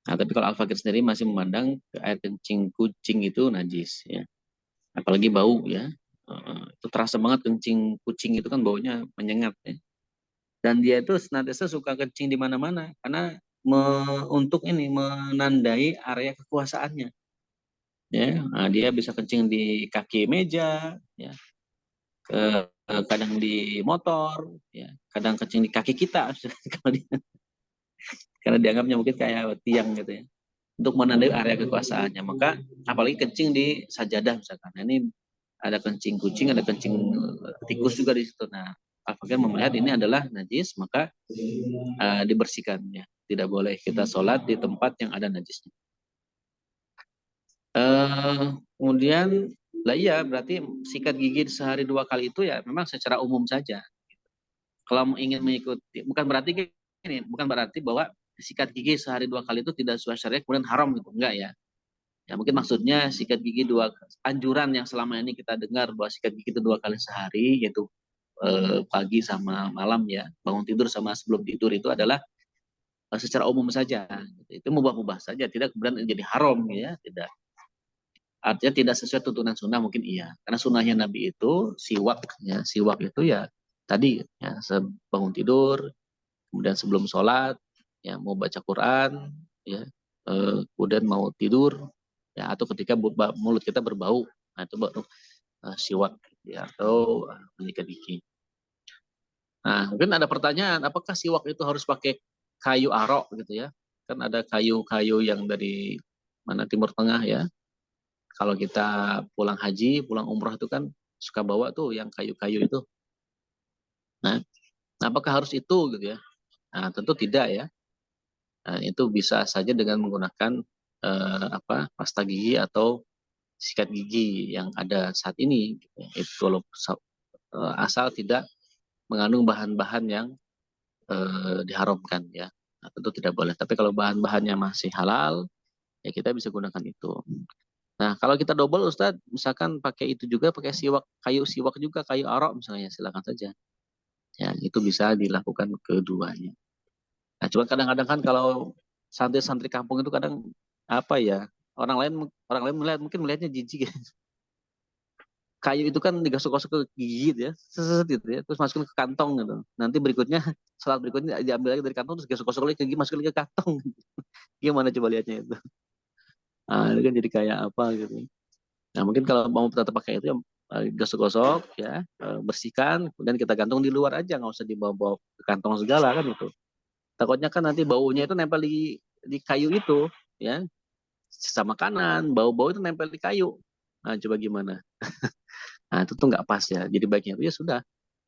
Nah, tapi kalau Al-Fakir sendiri masih memandang air kencing kucing itu najis ya. Apalagi bau ya. Itu terasa banget kencing kucing itu kan baunya menyengat ya. Dan dia itu senantiasa suka kencing di mana-mana karena untuk ini menandai area kekuasaannya. Ya, nah, dia bisa kencing di kaki meja, ya, kadang di motor, ya, kadang kencing di kaki kita, karena dianggapnya mungkin kayak tiang gitu ya, untuk menandai area kekuasaannya. Maka apalagi kencing di sajadah misalkan, nah, ini ada kencing kucing, ada kencing tikus juga di situ. Nah, Al-Fakir melihat ini adalah najis, maka dibersihkan ya. Tidak boleh kita sholat di tempat yang ada najisnya. Kemudian lah iya berarti sikat gigi sehari 2 kali itu ya memang secara umum saja. Kalau ingin mengikuti bukan berarti bahwa sikat gigi sehari 2 kali itu tidak sesuai syariat kemudian haram gitu, enggak ya. Ya mungkin maksudnya sikat gigi anjuran yang selama ini kita dengar bahwa sikat gigi itu 2 kali sehari, yaitu pagi sama malam ya, bangun tidur sama sebelum tidur, itu adalah secara umum saja. Itu mubah-mubah saja, tidak kemudian jadi haram ya, tidak. Artinya tidak sesuai tuntunan sunnah mungkin iya. Karena sunnahnya Nabi itu siwak ya, siwak itu ya tadi ya bangun tidur, kemudian sebelum sholat, ya mau baca Quran, ya kemudian mau tidur, ya atau ketika mulut kita berbau, nah itu baru siwak ya, atau menyikat gigi. Nah mungkin ada pertanyaan, apakah siwak itu harus pakai kayu arok gitu ya? Kan ada kayu-kayu yang dari mana Timur Tengah ya. Kalau kita pulang haji, pulang umroh itu kan suka bawa tuh yang kayu-kayu itu. Nah, apakah harus itu gitu ya? Nah, tentu tidak ya. Nah, itu bisa saja dengan menggunakan pasta gigi atau sikat gigi yang ada saat ini. Gitu ya. Itu asal tidak mengandung bahan-bahan yang diharamkan ya. Nah, tentu tidak boleh. Tapi kalau bahan-bahannya masih halal, ya kita bisa gunakan itu. Nah, kalau kita double Ustadz, misalkan pakai itu juga, pakai kayu siwak juga, kayu arok misalnya, silakan saja. Ya, itu bisa dilakukan keduanya. Nah, cuma kadang-kadang kan kalau santri-santri kampung itu kadang apa ya, orang lain mungkin melihatnya jijik ya. Kayu itu kan digosok-gosok ke gigi gitu ya, seset gitu ya, terus masukin ke kantong gitu. Nanti berikutnya, salat berikutnya diambil lagi dari kantong, terus gosok-gosok lagi ke gigi, masukin lagi ke kantong. Gimana coba lihatnya itu? Nah, itu kan jadi kayak apa gitu. Nah, mungkin kalau mau tetap pakai itu ya gosok-gosok ya, bersihkan, kemudian kita gantung di luar aja, nggak usah dibawa-bawa ke kantong segala kan itu. Takutnya kan nanti baunya itu nempel di kayu itu, ya, sama makanan, bau-bau itu nempel di kayu. Nah, coba gimana? Nah, itu tuh nggak pas ya. Jadi baiknya itu ya sudah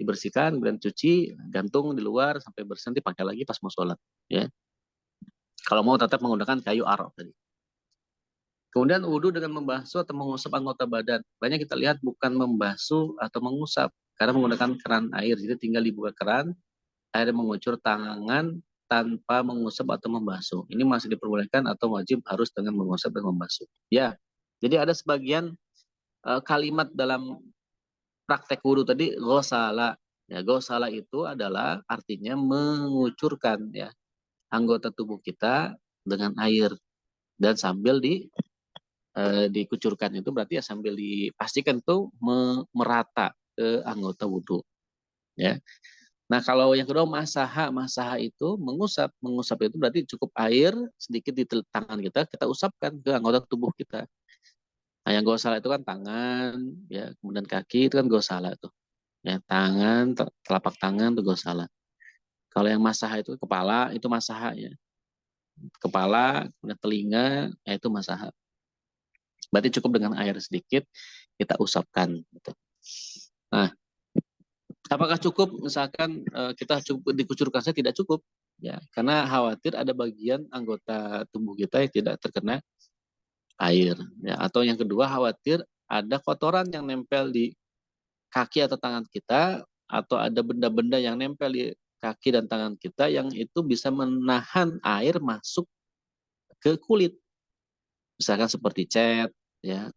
dibersihkan, kemudian cuci, gantung di luar sampai bersih, nanti pakai lagi pas mau sholat, ya. Kalau mau tetap menggunakan kayu arok tadi. Kemudian wudhu dengan membasuh atau mengusap anggota badan. Banyak kita lihat bukan membasuh atau mengusap, karena menggunakan keran air. Jadi tinggal dibuka keran, air mengucur tangan tanpa mengusap atau membasuh. Ini masih diperbolehkan atau wajib harus dengan mengusap dan membasuh. Ya, jadi ada sebagian kalimat dalam praktek wudhu tadi ghosala. Ya, ghosala itu adalah artinya mengucurkan ya anggota tubuh kita dengan air dan sambil dikucurkan itu berarti ya sambil dipastikan itu merata ke anggota wudhu. Ya. Nah kalau yang kedua masaha itu mengusap itu berarti cukup air sedikit di tangan kita usapkan ke anggota tubuh kita. Nah yang gosala itu kan tangan, ya kemudian kaki itu kan gosala tuh. Ya tangan, telapak tangan itu gosala. Kalau yang masaha itu kepala itu masaha ya. Kepala, kemudian telinga, ya itu masaha. Berarti cukup dengan air sedikit kita usapkan. Gitu. Nah, apakah cukup? Misalkan kita cukup dikucurkan saja tidak cukup, ya, karena khawatir ada bagian anggota tubuh kita yang tidak terkena air. Ya. Atau yang kedua khawatir ada kotoran yang nempel di kaki atau tangan kita, atau ada benda-benda yang nempel di kaki dan tangan kita yang itu bisa menahan air masuk ke kulit. Misalkan seperti cat, ya,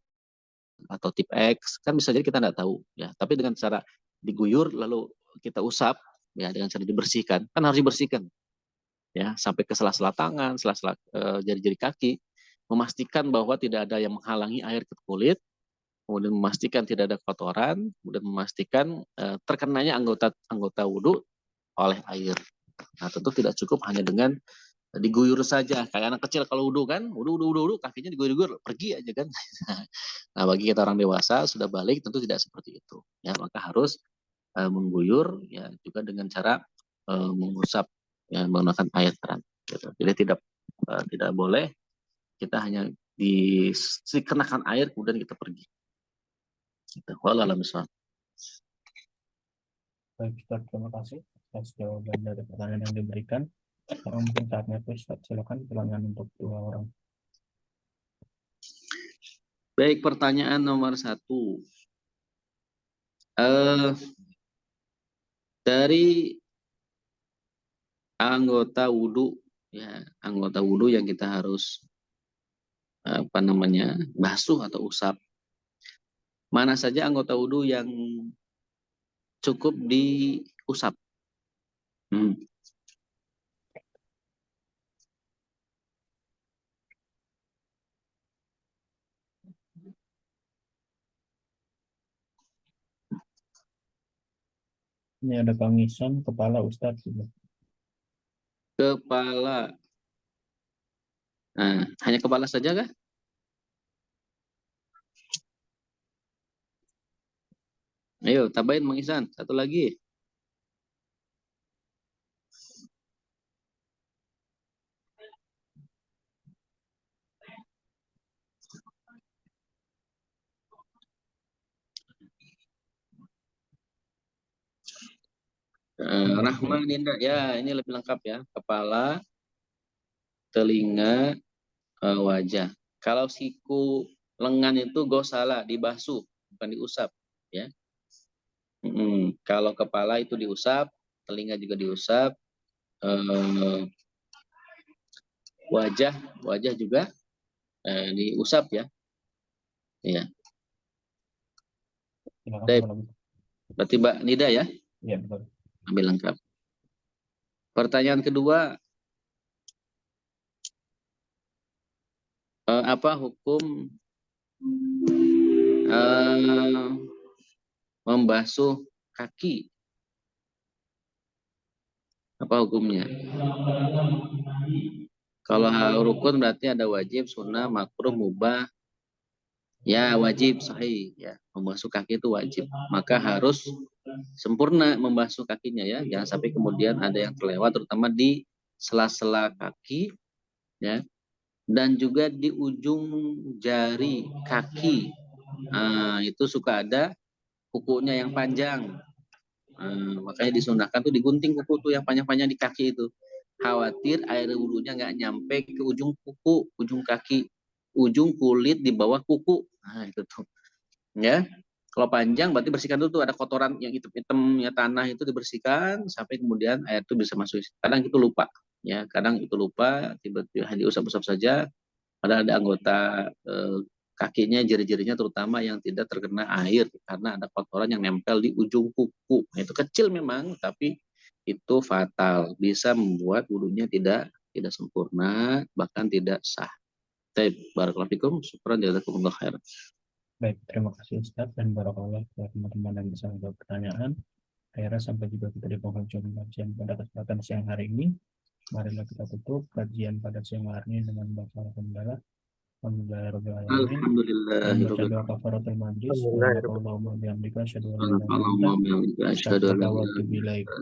atau tip X, kan bisa jadi kita tidak tahu, ya. Tapi dengan cara diguyur lalu kita usap, ya, dengan cara dibersihkan, kan harus dibersihkan, ya, sampai ke sela-sela tangan, sela-sela jari-jari kaki, memastikan bahwa tidak ada yang menghalangi air ke kulit, kemudian memastikan tidak ada kotoran, kemudian memastikan terkenanya anggota wudhu oleh air. Nah, tentu tidak cukup hanya dengan diguyur saja. Kayak anak kecil kalau wudhu kan, wudhu, kakinya diguyur-guyur, pergi aja kan. Nah, bagi kita orang dewasa sudah balik tentu tidak seperti itu. Ya, maka harus mengguyur ya juga dengan cara mengusap ya, menggunakan air keran. Gitu. Jadi tidak boleh kita hanya dikenakan air kemudian kita pergi. Gitu. Wallahualam bishawab. Baik, Ustaz, terima kasih atas jawaban dari pertanyaan yang diberikan. Sekarang mungkin saatnya Ustaz, silakan pertanyaan untuk dua orang. Baik, pertanyaan nomor 1. Dari anggota wudhu, ya, anggota wudhu yang kita harus basuh atau usap. Mana saja anggota wudhu yang cukup diusap? Ini ada Kang Isan, kepala Ustaz. Kepala. Nah, hanya kepala saja kah? Ayo, tambahin Mang Isan. Satu lagi. Rahman Indra. Ya, ini lebih lengkap ya. Kepala, telinga, wajah. Kalau siku lengan itu gosala, dibasuh, bukan diusap. Ya. Kalau kepala itu diusap, telinga juga diusap, wajah juga diusap ya. Iya. Berarti Mbak Nida ya? Iya, betul. Ambil lengkap. Pertanyaan kedua, apa hukum membasuh kaki? Apa hukumnya? Kalau rukun berarti ada wajib, sunnah, makruh, mubah. Ya wajib, sahih. Ya, membasuh kaki itu wajib. Maka harus sempurna membasuh kakinya ya. Jangan sampai kemudian ada yang terlewat, terutama di sela-sela kaki, ya. Dan juga di ujung jari kaki. Nah, itu suka ada kukunya yang panjang. Makanya disunahkan tuh digunting kuku tuh yang panjang-panjang di kaki itu. Khawatir air wudhunya nggak nyampe ke ujung kuku, ujung kaki, ujung kulit di bawah kuku. Nah, itu tuh. Ya. Kalau panjang berarti bersihkan dulu tuh ada kotoran yang hitam-hitam ya tanah itu dibersihkan sampai kemudian air itu bisa masuk. Kadang itu lupa. Ya, kadang itu lupa, tiba-tiba hanya diusap-usap saja, padahal ada anggota kakinya, jari-jarinya terutama yang tidak terkena air karena ada kotoran yang nempel di ujung kuku. Nah, itu kecil memang, tapi itu fatal, bisa membuat wudhunya tidak sempurna, bahkan tidak sah. Baik, barakallahu fikum, syukran jazakumullah khairan. Baik, terima kasih Ustaz dan barakallah buat teman-teman yang bisa menjawab pertanyaan. Akhirnya sampai juga kita di penghujung kajian pada kesempatan siang hari ini. Marilah kita tutup kajian pada siang hari ini dengan baca alhamdulillah. Alhamdulillahirobbilalamin. Dan baca Alhamdulillahirabbil doa kafaratul majlis. Alhamdulillah. Subhanakallahumma wa bihamdika asyhadu an la ilaha illa anta alamin. Asyhadu an la astaghfiruka wa ilaha atubu ilaik.